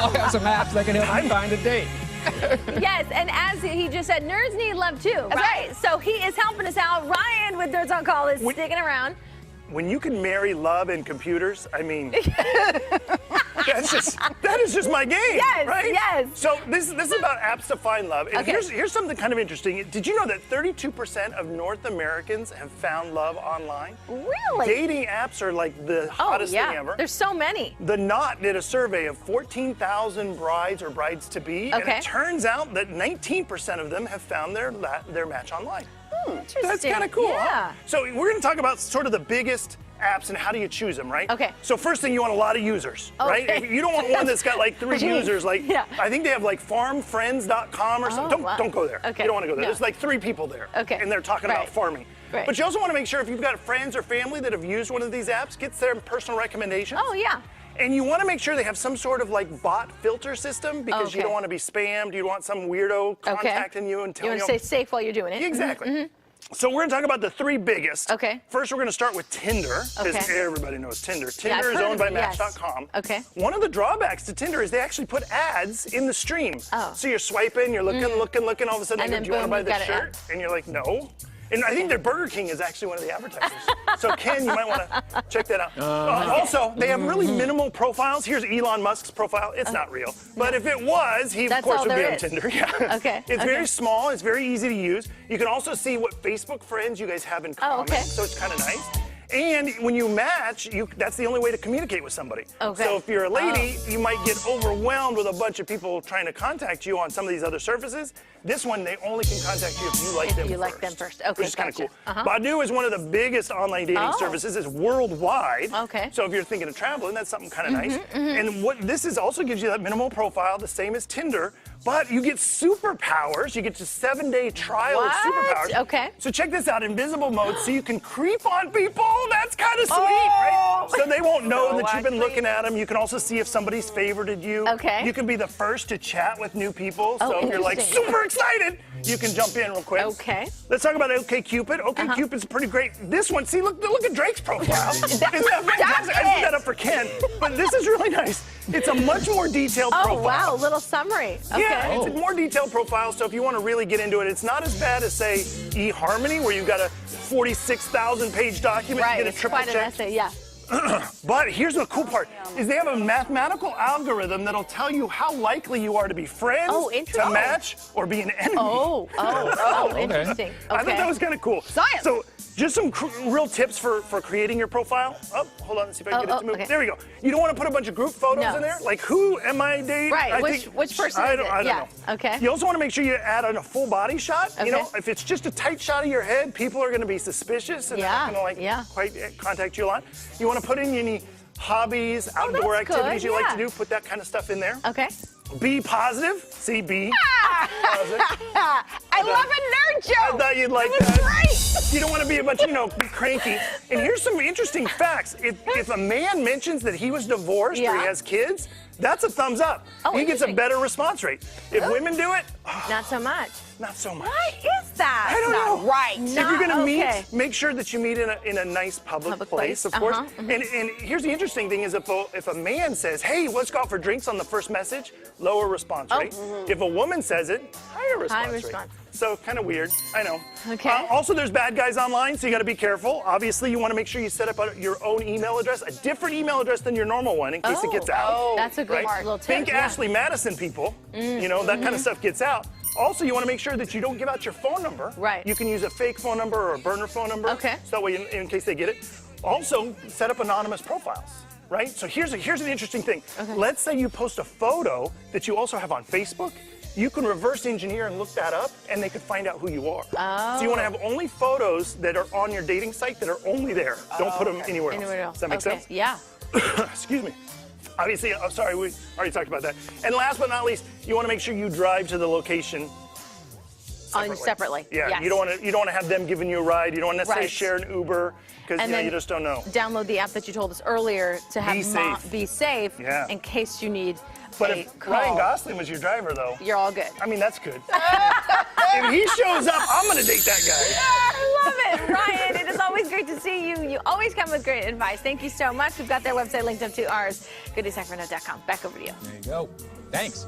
all have some apps that can help you find a date. Yes, and as he just said, nerds need love too, right? So he is helping us out. Ryan with Nerds on Call is sticking around. When you can marry love and computers, I mean, that is just my game, yes, right? Yes. So this is about apps to find love. And here's something kind of interesting. Did you know that 32% of North Americans have found love online? Really? Dating apps are like the hottest thing ever. There's so many. The Knot did a survey of 14,000 brides or brides-to-be, and it turns out that 19% of them have found their match online. Interesting. That's kind of cool, yeah. huh? So we're going to talk about sort of the biggest apps and how do you choose them, right? Okay. So first thing, you want a lot of users, right? You don't want one that's got like 3 users. Like I think they have like farmfriends.com or something. Don't go there. Okay. You don't want to go there. There's like 3 people there. Okay. And they're talking about farming. Right. But you also want to make sure if you've got friends or family that have used one of these apps, get their personal recommendations. Oh, yeah. And you want to make sure they have some sort of like bot filter system because you don't want to be spammed. You don't want some weirdo contacting you and telling you. You want to stay safe while you're doing it. Exactly. So we're going to talk about the 3 biggest. Okay. First, we're going to start with Tinder, because everybody knows Tinder. Tinder is owned by Match.com. Okay. One of the drawbacks to Tinder is they actually put ads in the stream. Oh. So you're swiping, you're looking, all of a sudden they go, do you want to buy this shirt? And you're like, no. And I think their Burger King is actually one of the advertisers. So Ken, you might want to check that out. Also, they have really minimal profiles. Here's Elon Musk's profile. It's not real. But if it was, he of course would be on Tinder. Yeah. Okay. It's very small. It's very easy to use. You can also see what Facebook friends you guys have in common. So it's kind of nice. And when you match, that's the only way to communicate with somebody. Okay. So if you're a lady, you might get overwhelmed with a bunch of people trying to contact you on some of these other surfaces. This one, they only can contact you if you like them first. You like them first. Okay, which is kind of cool. Badoo is one of the biggest online dating services. It's worldwide. Okay. So if you're thinking of traveling, that's something kind of nice. And what this is also gives you that minimal profile, the same as Tinder, but you get superpowers. You get to 7-day trial of superpowers. Okay. So check this out, invisible mode, so you can creep on people. That's kind of sweet, right? So they won't know that you've been looking at them. You can also see if somebody's favorited you. Okay. You can be the first to chat with new people. Oh, So if you're like super excited, you can jump in real quick. Okay. Let's talk about OkCupid. OkCupid's pretty great. This one, see, look at Drake's profile. Isn't that fantastic? I put that up for Ken, but this is really nice. It's a much more detailed profile. Oh, wow, little summary. Okay. Yeah, it's a more detailed profile, so if you want to really get into it, it's not as bad as, say, eHarmony, where you've got a 46,000-page document. Right, You get a it's triple quite an check. essay, yeah. But here's the cool part, is they have a mathematical algorithm that'll tell you how likely you are to be friends, to match, or be an enemy. Interesting. Okay. I thought that was kind of cool. Science. So just some real tips for creating your profile. Oh, hold on, let's see if I can get it to move. Okay. There we go. You don't want to put a bunch of group photos in there. Like, who am I dating? Right, which person is it? I don't know. Okay. You also want to make sure you add on a full body shot. Okay. You know, if it's just a tight shot of your head, people are going to be suspicious and they're not going to quite contact you a lot. You want to put in any hobbies, outdoor activities you like to do. Put that kind of stuff in there. Okay. Be positive. See, be positive. I love a nerd joke. I thought you'd like that. Great. You don't want to be a bunch of, cranky. And here's some interesting facts. If a man mentions that he was divorced or he has kids, that's a thumbs up. He gets a better response rate. If women do it, not so much. Not so much. What is that? I don't know. Right. If you're going to meet, make sure that you meet in a nice public place, of course. And here's the interesting thing is if a man says, hey, let's go out for drinks on the first message, lower response rate. If a woman says it, higher response rate. So kind of weird, I know. Okay. Also, there's bad guys online, so you got to be careful. Obviously, you want to make sure you set up your own email address, a different email address than your normal one in case it gets out. That's a good little tip. Think Ashley Madison, people. That kind of stuff gets out. Also, you want to make sure that you don't give out your phone number. Right. You can use a fake phone number or a burner phone number. Okay. So that way, in case they get it. Also, set up anonymous profiles. Right? So here's an interesting thing. Okay. Let's say you post a photo that you also have on Facebook. You can reverse engineer and look that up, and they could find out who you are. Oh. So you want to have only photos that are on your dating site that are only there. Don't put them anywhere else. Does that make sense? Yeah. Excuse me. Obviously, I'm sorry, we already talked about that. And last but not least, you want to make sure you drive to the location separately. Yeah, yes. you don't want to have them giving you a ride. You don't want to necessarily share an Uber because you just don't know. Download the app that you told us earlier to have be safe in case you need. But if Ryan Gosling was your driver, though, you're all good. I mean, that's good. If he shows up, I'm going to date that guy. I love it, Ryan. It is always always great to see you. You always come with great advice. Thank you so much. We've got their website linked up to ours, gooddaysacramento.com. Back over to you. There you go. Thanks.